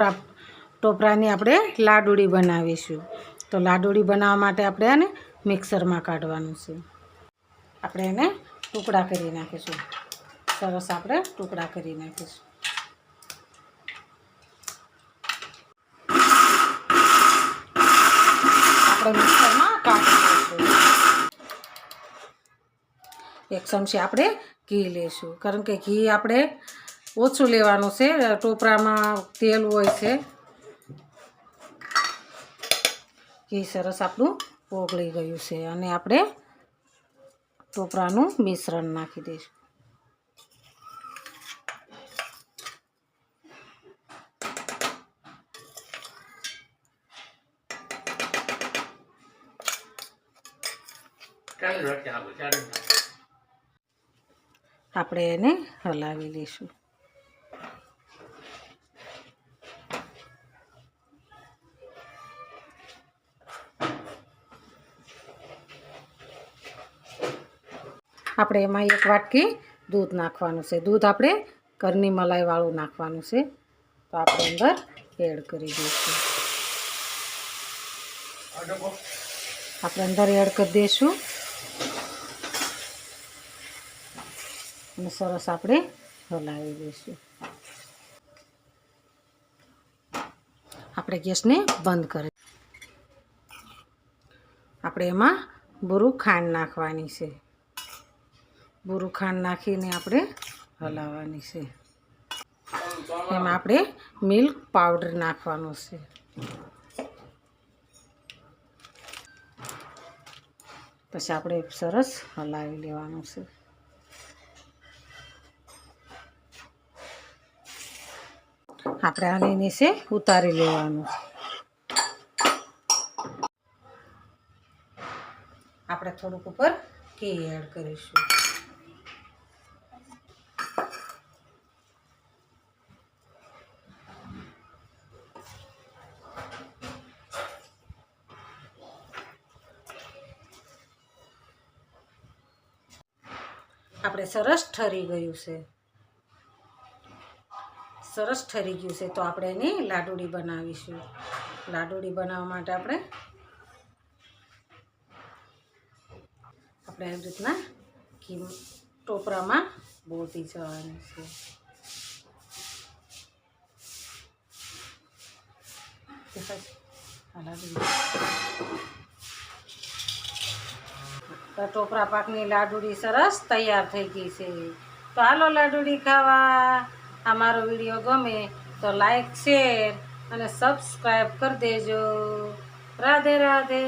ટોપરાની આપણે લાડુળી બનાવીશું. તો લાડુળી બનાવવા માટે આપણે આને મિક્સરમાં કાઢવાનું છે. આપણે એને ટુકડા કરી નાખીશું. સરસ આપણે ટુકડા કરી નાખીશું. આપણે મિક્સરમાં કાઢી લઈશું. 1 ચમચી આપણે ઘી લઈશું, કારણ કે ઘી આપણે ઓછું લેવાનું છે. ટોપરામાં તેલ હોય છે. ઘી સરસ આપણું ઓગળી ગયું છે અને આપણે ટોપરાનું મિશ્રણ નાખી દઈશું. આપણે એને હલાવી લઈશું. આપણે એમાં 1 વાટકી દૂધ નાખવાનું છે. દૂધ આપણે ઘરની મલાઈવાળું નાખવાનું છે. તો આપણે અંદર એડ કરી દઈશું. આપણે અંદર એડ કરી દઈશું અને સરસ આપણે હલાવી દઈશું. આપણે ગેસને બંધ કરી. આપણે એમાં બુરું ખાંડ નાખવાની છે. બુરું ખાંડ નાખીને આપણે હલાવવાની છે. એમાં આપણે મિલ્ક પાવડર નાખવાનો છે. પછી આપણે સરસ હલાવી લેવાનું છે. આપણે આની નીચે ઉતારી લેવાનું. આપણે થોડુંક ઉપર ઘી એડ કરીશું. આપણે સરસ ઠરી ગયું છે. સરસ ઠરી ગયું છે. તો આપણે એની લાડુળી બનાવીશું. લાડુળી બનાવવા માટે આપણે આવી રીતના ઘી ટોપરામાં બોળતી જવાની છે. તો ટોપરા પાકની લાડુળી સરસ તૈયાર થઈ ગઈ છે. તો હાલો લાડુળી ખાવા. આ મારો વિડીયો ગમે તો લાઈક, શેર અને સબસ્ક્રાઈબ કરી દેજો. રાધે રાધે.